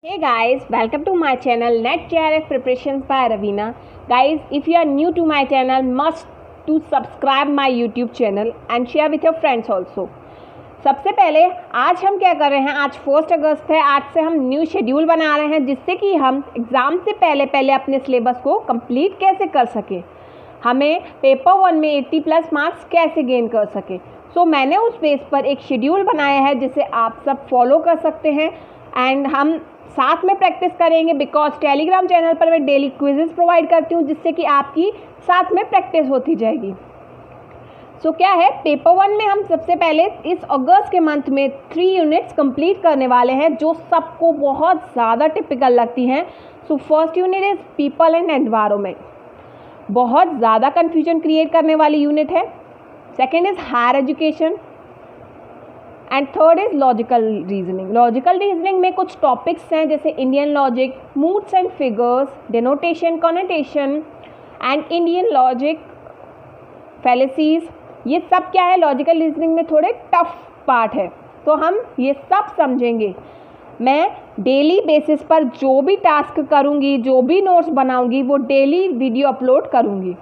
Hey guys, welcome to my channel Net JRF Preparations by Ravina. Guys, if you are new to my channel, must to subscribe my YouTube channel and share with your friends also. सबसे पहले आज हम क्या कर रहे हैं, आज 1 अगस्त है। आज से हम न्यू शेड्यूल बना रहे हैं जिससे कि हम एग्ज़ाम से पहले अपने सिलेबस को कंप्लीट कैसे कर सकें, हमें पेपर 1 में 80+ मार्क्स कैसे गेन कर सकें। सो मैंने उस बेस पर एक शेड्यूल बनाया है जिसे आप सब फॉलो कर सकते हैं एंड हम साथ में प्रैक्टिस करेंगे बिकॉज टेलीग्राम चैनल पर मैं डेली क्विजेस प्रोवाइड करती हूँ जिससे कि आपकी साथ में प्रैक्टिस होती जाएगी। सो क्या है, पेपर 1 में हम सबसे पहले इस अगस्त के मंथ में 3 यूनिट्स कंप्लीट करने वाले हैं जो सबको बहुत ज़्यादा टिपिकल लगती हैं। So first unit is people and environment, बहुत ज़्यादा कन्फ्यूजन क्रिएट करने वाली यूनिट है। Second is higher education and third is logical reasoning. Logical reasoning में कुछ टॉपिक्स हैं जैसे Indian logic, moods and figures, denotation, connotation and Indian logic, fallacies. ये सब क्या है, लॉजिकल रीजनिंग में थोड़े टफ पार्ट है, तो हम ये सब समझेंगे। मैं डेली बेसिस पर जो भी टास्क करूँगी, जो भी नोट्स बनाऊँगी, वो डेली वीडियो अपलोड करूँगी।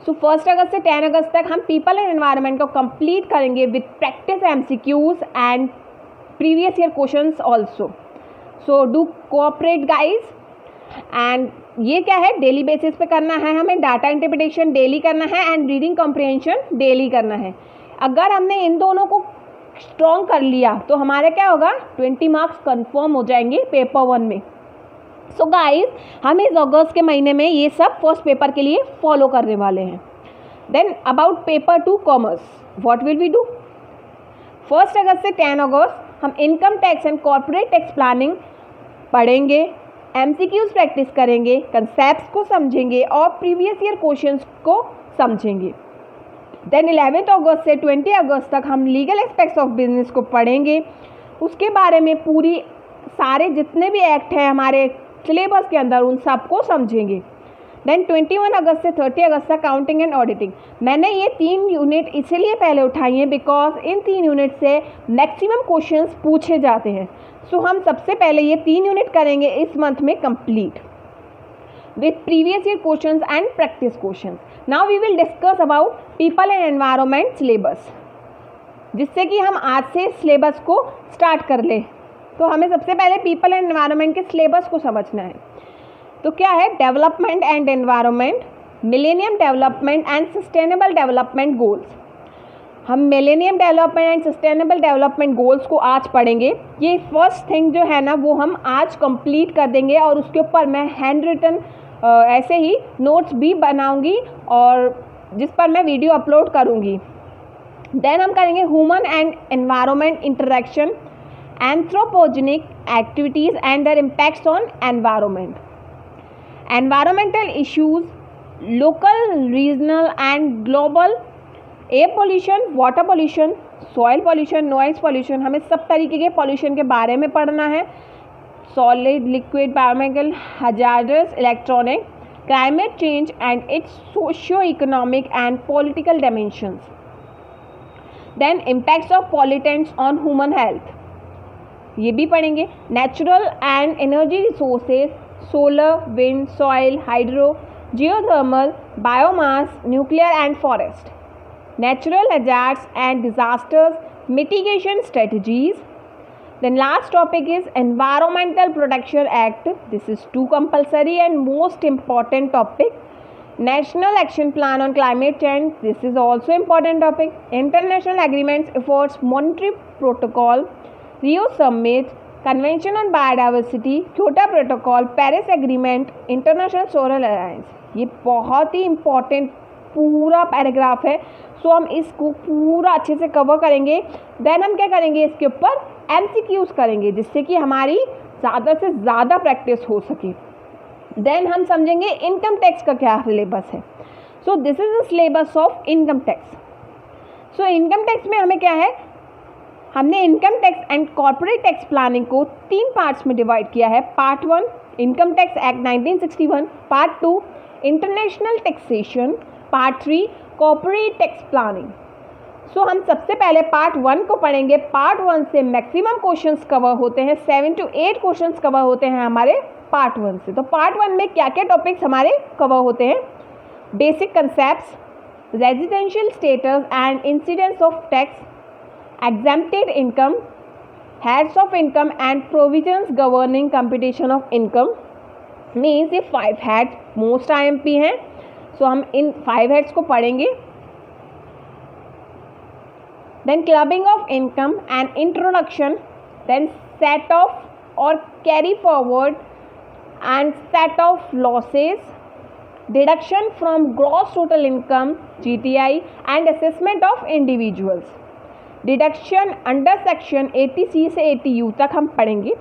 सो 1 अगस्त से 10 अगस्त तक हम पीपल एंड एनवायरनमेंट को कंप्लीट करेंगे with practice MCQs and previous year questions also. So do cooperate guys. And ये क्या है, डेली बेसिस पे करना है हमें, डाटा इंटरप्रिटेशन डेली करना है एंड रीडिंग कॉम्प्रिहेंशन डेली करना है। अगर हमने इन दोनों को स्ट्रॉन्ग कर लिया तो हमारा क्या होगा, 20 मार्क्स कन्फर्म हो जाएंगे पेपर 1 में। सो गाइस, हम इस अगस्त के महीने में ये सब फर्स्ट पेपर के लिए फॉलो करने वाले हैं। Then about paper 2 commerce, what will we do. 1 अगस्त से 10 अगस्त हम income tax and corporate tax planning पढ़ेंगे, MCQs प्रैक्टिस करेंगे, कंसेप्ट्स को समझेंगे और प्रीवियस ईयर क्वेश्चंस को समझेंगे। देन 11 अगस्त से 20 अगस्त तक हम लीगल एस्पेक्ट्स ऑफ बिजनेस को पढ़ेंगे, उसके बारे में पूरी सारे जितने भी एक्ट हैं हमारे सिलेबस के अंदर उन सबको समझेंगे। देन 21 अगस्त से 30 अगस्त तक काउंटिंग एंड ऑडिटिंग। मैंने ये 3 यूनिट इसीलिए पहले उठाई हैं बिकॉज इन 3 यूनिट से मैक्सिमम क्वेश्चंस पूछे जाते हैं। सो हम सबसे पहले ये 3 यूनिट करेंगे इस मंथ में complete with previous year questions and practice questions. Now we will discuss about people and environment syllabus, जिससे कि हम आज से सिलेबस को स्टार्ट कर लें। तो हमें सबसे पहले पीपल एंड एनवायरनमेंट के सिलेबस को समझना है। तो क्या है, development and environment, millennium development and sustainable development goals. हम millennium development and sustainable development goals को आज पढ़ेंगे। ये फर्स्ट थिंग जो है ना वो हम आज कंप्लीट कर देंगे और उसके ऊपर मैं हैंड रिटन ऐसे ही नोट्स भी बनाऊंगी और जिस पर मैं वीडियो अपलोड करूंगी। देन हम करेंगे human and environment interaction, anthropogenic activities and their impacts on environment, environmental issues, local, regional and global, air pollution, water pollution, soil pollution, noise pollution। हमें सब तरीके के pollution के बारे में पढ़ना है। solid, liquid, biological, hazardous, electronic, climate change and its socio-economic and political dimensions। then impacts of pollutants on human health, ये भी पढ़ेंगे। Natural and energy resources, solar, wind, soil, hydro, geothermal, biomass, nuclear and forest, natural hazards and disasters, mitigation strategies. Then last topic is environmental protection act, this is 2 compulsory and most important topic. National action plan on climate change, this is also important topic. International agreements, efforts, Montreal protocol, Rio summit, convention on biodiversity, Kyoto protocol, Paris agreement, international solar alliance. ये बहुत ही important पूरा paragraph है। सो हम इसको पूरा अच्छे से cover करेंगे। देन हम क्या करेंगे, इसके ऊपर MCQs करेंगे जिससे कि हमारी ज़्यादा से ज़्यादा प्रैक्टिस हो सके। देन हम समझेंगे इनकम टैक्स का क्या सिलेबस है। So this is the syllabus of income tax. So income tax में हमें क्या है, हमने income tax and corporate tax planning को 3 पार्ट्स में डिवाइड किया है। Part 1 income tax act 1961, part 2 international taxation, part 3 corporate tax planning. So हम सबसे पहले पार्ट 1 को पढ़ेंगे। पार्ट 1 से मैक्सिमम क्वेश्चंस कवर होते हैं, 7 to 8 क्वेश्चंस कवर होते हैं हमारे पार्ट 1 से। तो पार्ट 1 में क्या क्या टॉपिक्स हमारे कवर होते हैं? Basic concepts, residential status and incidence of tax, exempted income, heads of income and provisions governing computation of income. Means ये 5 हेड्स मोस्ट IMP हैं। सो हम इन 5 हेड्स को पढ़ेंगे। Then clubbing of income and introduction, then set off और carry forward and set off losses, deduction from gross total income GTI and assessment of individuals. Deduction under section 80C से 80U तक हम पढ़ेंगे।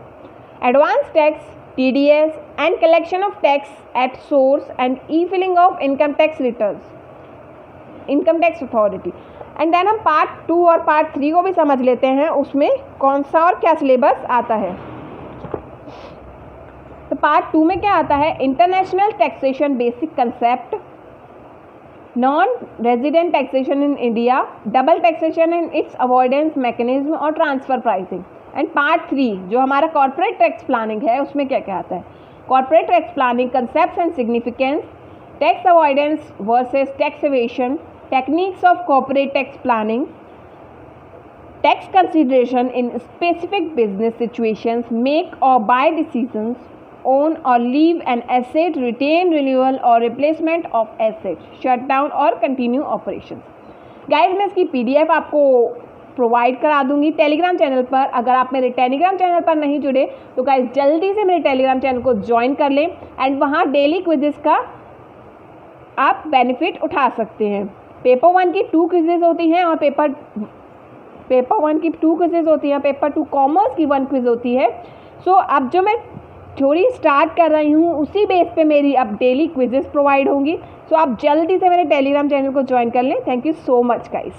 Advance tax, TDS and collection of tax at source and e-filing of income tax returns, income tax authority. And then हम part 2 और part 3 को भी समझ लेते हैं, उसमें कौन सा और क्या सिलेबस आता है। तो पार्ट 2 में क्या आता है? International taxation basic concept, non resident taxation in India, double taxation in its avoidance mechanism और ट्रांसफर प्राइसिंग। एंड पार्ट 3 जो हमारा कॉर्पोरेट टैक्स प्लानिंग है, उसमें क्या क्या आता है? Corporate tax planning, concepts and significance, tax avoidance versus tax evasion, techniques of corporate tax planning, tax consideration in specific business situations, make और buy decisions, own or leave an asset, retain, renewal और replacement of asset, shut down और continue operations। Guys मैं इसकी PDF आपको provide करा दूंगी Telegram channel पर। अगर आप मेरे टेलीग्राम चैनल पर नहीं जुड़े तो गाइस जल्दी से मेरे टेलीग्राम चैनल को ज्वाइन कर लें एंड वहाँ डेली क्विजेस का आप बेनिफिट उठा सकते हैं। पेपर 1 की 2 क्विजेस होती हैं और पेपर 1 की 2 क्विजेस होती हैं, पेपर 2 कॉमर्स की 1 क्विज होती है। सो अब जो मैं थ्योरी स्टार्ट कर रही हूँ उसी बेस पे मेरी अब डेली क्विजेस प्रोवाइड होंगी। सो आप जल्दी से मेरे टेलीग्राम चैनल को ज्वाइन कर लें। Thank you so much guys.